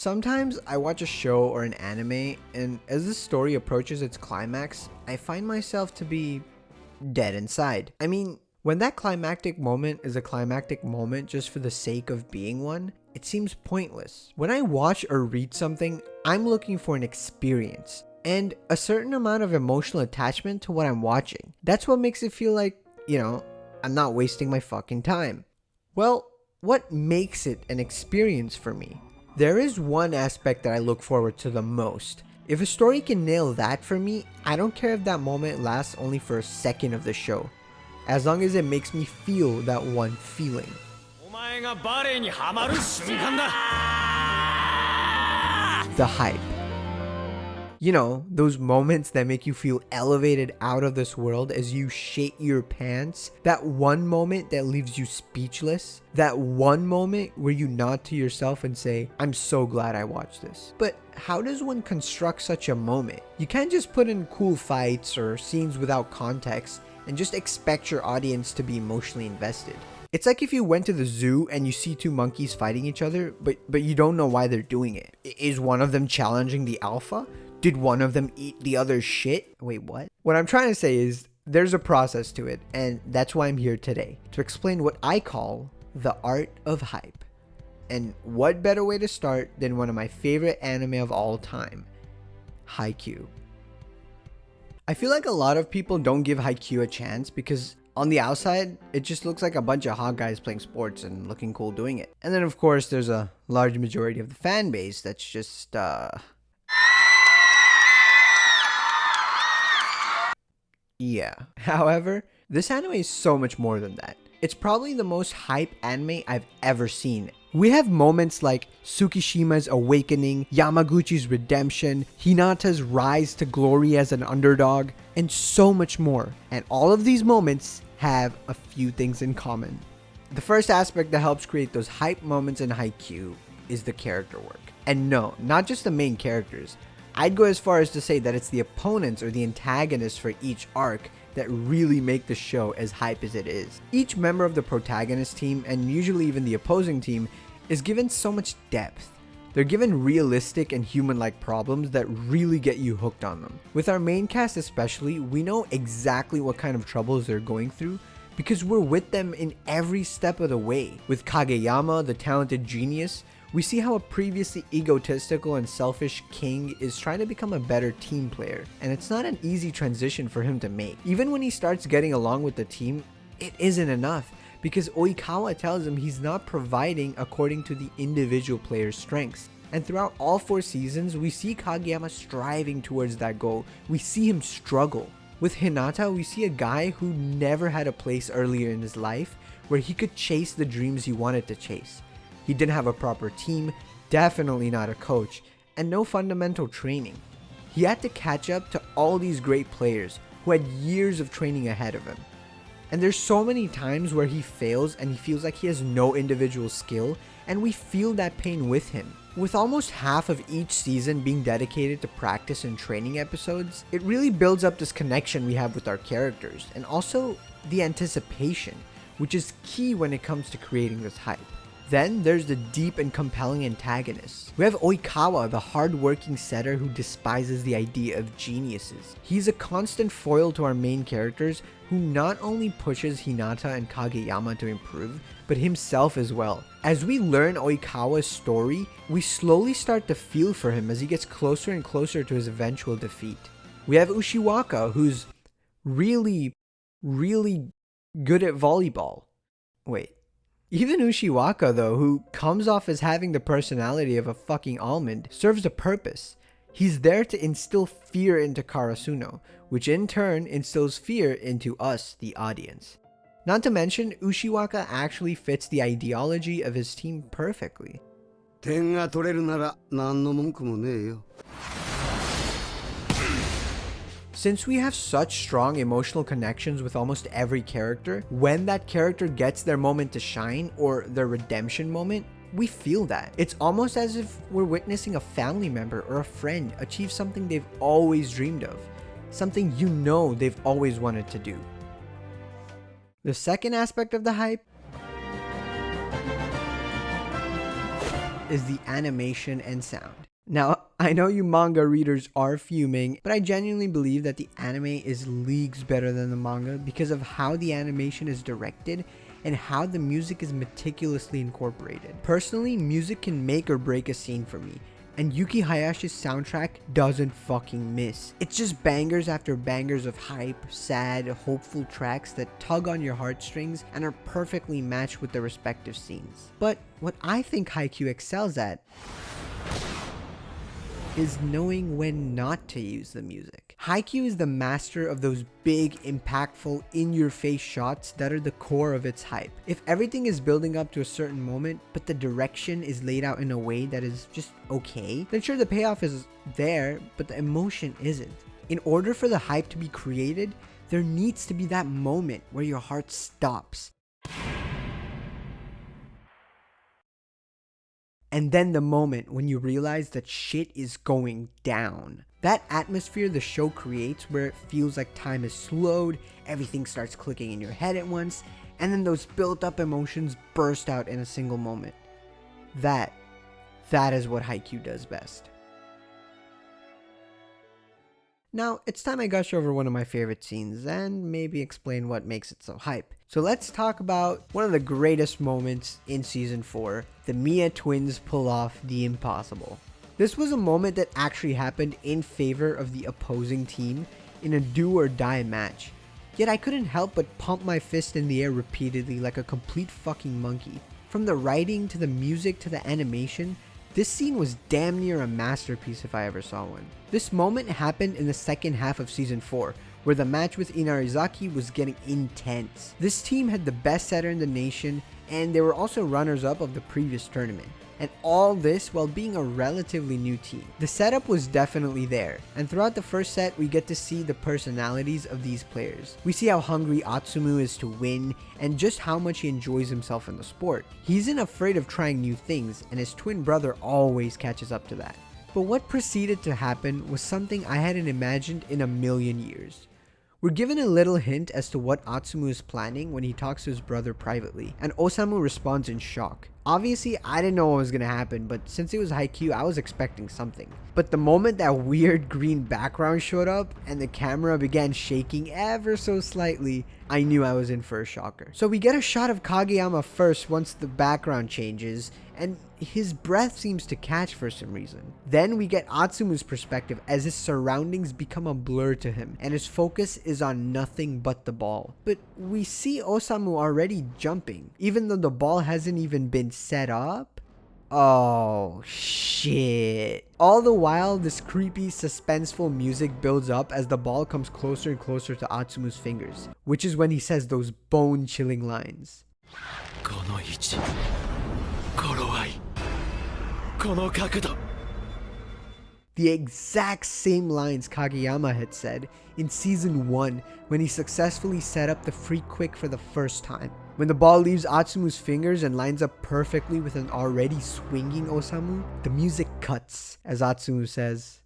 Sometimes I watch a show or an anime, and as the story approaches its climax, I find myself to be dead inside. I mean, when that climactic moment is a climactic moment just for the sake of being one, it seems pointless. When I watch or read something, I'm looking for an experience and a certain amount of emotional attachment to what I'm watching. That's what makes it feel like, I'm not wasting my fucking time. Well, what makes it an experience for me? There is one aspect that I look forward to the most. If a story can nail that for me, I don't care if that moment lasts only for a second of the show, as long as it makes me feel that one feeling. The hype. Those moments that make you feel elevated out of this world as you shake your pants. That one moment that leaves you speechless. That one moment where you nod to yourself and say, I'm so glad I watched this. But how does one construct such a moment? You can't just put in cool fights or scenes without context and just expect your audience to be emotionally invested. It's like if you went to the zoo and you see two monkeys fighting each other, but you don't know why they're doing it. Is one of them challenging the alpha? Did one of them eat the other's shit? Wait, what? What I'm trying to say is there's a process to it, and that's why I'm here today, to explain what I call the art of hype. And what better way to start than one of my favorite anime of all time, Haikyuu. I feel like a lot of people don't give Haikyuu a chance because on the outside, it just looks like a bunch of hot guys playing sports and looking cool doing it. And then of course, there's a large majority of the fan base that's just, yeah. However, this anime is so much more than that. It's probably the most hype anime I've ever seen. We have moments like Tsukishima's awakening, Yamaguchi's redemption, Hinata's rise to glory as an underdog, and so much more. And all of these moments have a few things in common. The first aspect that helps create those hype moments in Haikyuu is the character work. And no, not just the main characters. I'd go as far as to say that it's the opponents or the antagonists for each arc that really make the show as hype as it is. Each member of the protagonist team, and usually even the opposing team, is given so much depth. They're given realistic and human-like problems that really get you hooked on them. With our main cast especially, we know exactly what kind of troubles they're going through because we're with them in every step of the way. With Kageyama, the talented genius, we see how a previously egotistical and selfish king is trying to become a better team player, and it's not an easy transition for him to make. Even when he starts getting along with the team, it isn't enough, because Oikawa tells him he's not providing according to the individual player's strengths. And throughout all 4 seasons, we see Kageyama striving towards that goal. We see him struggle. With Hinata, we see a guy who never had a place earlier in his life where he could chase the dreams he wanted to chase. He didn't have a proper team, definitely not a coach, and no fundamental training. He had to catch up to all these great players who had years of training ahead of him. And there's so many times where he fails and he feels like he has no individual skill, and we feel that pain with him. With almost half of each season being dedicated to practice and training episodes, it really builds up this connection we have with our characters, and also the anticipation, which is key when it comes to creating this hype. Then there's the deep and compelling antagonists. We have Oikawa, the hard-working setter who despises the idea of geniuses. He's a constant foil to our main characters who not only pushes Hinata and Kageyama to improve, but himself as well. As we learn Oikawa's story, we slowly start to feel for him as he gets closer and closer to his eventual defeat. We have Ushiwaka, who's really good at volleyball. Wait. Even Ushiwaka though, who comes off as having the personality of a fucking almond, serves a purpose. He's there to instill fear into Karasuno, which in turn instills fear into us, the audience. Not to mention, Ushiwaka actually fits the ideology of his team perfectly. Since we have such strong emotional connections with almost every character, when that character gets their moment to shine or their redemption moment, we feel that. It's almost as if we're witnessing a family member or a friend achieve something they've always dreamed of, something they've always wanted to do. The second aspect of the hype is the animation and sound. Now, I know you manga readers are fuming, but I genuinely believe that the anime is leagues better than the manga because of how the animation is directed and how the music is meticulously incorporated. Personally, music can make or break a scene for me, and Yuki Hayashi's soundtrack doesn't fucking miss. It's just bangers after bangers of hype, sad, hopeful tracks that tug on your heartstrings and are perfectly matched with the respective scenes. But what I think Haikyuu excels at is knowing when not to use the music. Haikyuu is the master of those big, impactful, in-your-face shots that are the core of its hype. If everything is building up to a certain moment, but the direction is laid out in a way that is just okay, then sure, the payoff is there, but the emotion isn't. In order for the hype to be created, there needs to be that moment where your heart stops. And then the moment when you realize that shit is going down. That atmosphere the show creates where it feels like time is slowed, everything starts clicking in your head at once, and then those built up emotions burst out in a single moment. That is what Haikyuu does best. Now, it's time I gush over one of my favorite scenes and maybe explain what makes it so hype. So let's talk about one of the greatest moments in Season 4, the Miya twins pull off the impossible. This was a moment that actually happened in favor of the opposing team in a do or die match. Yet I couldn't help but pump my fist in the air repeatedly like a complete fucking monkey. From the writing to the music to the animation, this scene was damn near a masterpiece if I ever saw one. This moment happened in the second half of Season 4, where the match with Inarizaki was getting intense. This team had the best setter in the nation, and they were also runners-up of the previous tournament. And all this while being a relatively new team. The setup was definitely there, and throughout the first set we get to see the personalities of these players. We see how hungry Atsumu is to win, and just how much he enjoys himself in the sport. He isn't afraid of trying new things, and his twin brother always catches up to that. But what proceeded to happen was something I hadn't imagined in a million years. We're given a little hint as to what Atsumu is planning when he talks to his brother privately, and Osamu responds in shock. Obviously, I didn't know what was gonna happen, but since it was Haikyuu, I was expecting something. But the moment that weird green background showed up and the camera began shaking ever so slightly, I knew I was in for a shocker. So we get a shot of Kageyama first once the background changes, and his breath seems to catch for some reason. Then we get Atsumu's perspective as his surroundings become a blur to him, and his focus is on nothing but the ball. But we see Osamu already jumping, even though the ball hasn't even been set up. Oh shit. All the while, this creepy, suspenseful music builds up as the ball comes closer and closer to Atsumu's fingers, which is when he says those bone-chilling lines. The exact same lines Kageyama had said in Season 1 when he successfully set up the free quick for the first time. When the ball leaves Atsumu's fingers and lines up perfectly with an already swinging Osamu, the music cuts as Atsumu says,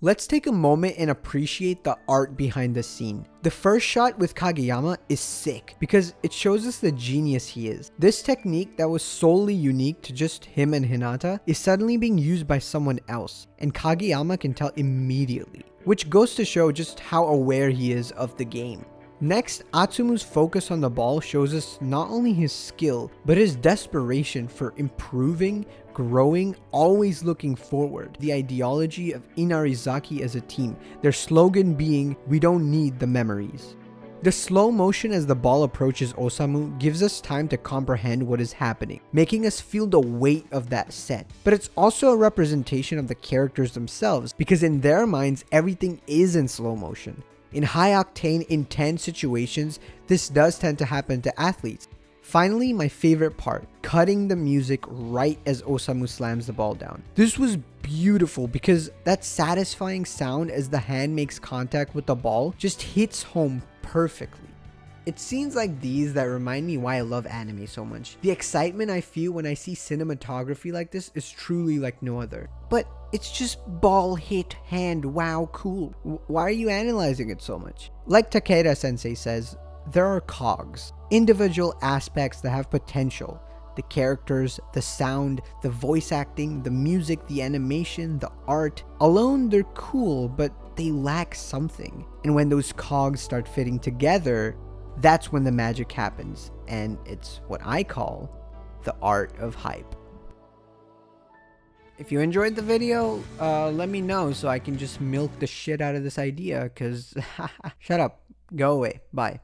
Let's take a moment and appreciate the art behind the scene. The first shot with Kageyama is sick because it shows us the genius he is. This technique that was solely unique to just him and Hinata is suddenly being used by someone else, and Kageyama can tell immediately, which goes to show just how aware he is of the game. Next, Atsumu's focus on the ball shows us not only his skill, but his desperation for improving, growing, always looking forward. The ideology of Inarizaki as a team, their slogan being, "We don't need the memories." The slow motion as the ball approaches Osamu gives us time to comprehend what is happening, making us feel the weight of that set. But it's also a representation of the characters themselves, because in their minds, everything is in slow motion. In high-octane, intense situations, this does tend to happen to athletes. Finally, my favorite part, cutting the music right as Osamu slams the ball down. This was beautiful because that satisfying sound as the hand makes contact with the ball just hits home perfectly. It's scenes like these that remind me why I love anime so much. The excitement I feel when I see cinematography like this is truly like no other. But it's just ball hit hand, wow, cool. Why are you analyzing it so much? Like Takeda sensei says, There are cogs, individual aspects that have potential. The characters, the sound, the voice acting, the music, the animation, the art. Alone, they're cool, but they lack something. And when those cogs start fitting together, that's when the magic happens. And it's what I call the art of hype. If you enjoyed the video, let me know so I can just milk the shit out of this idea, cause shut up. Go away. Bye.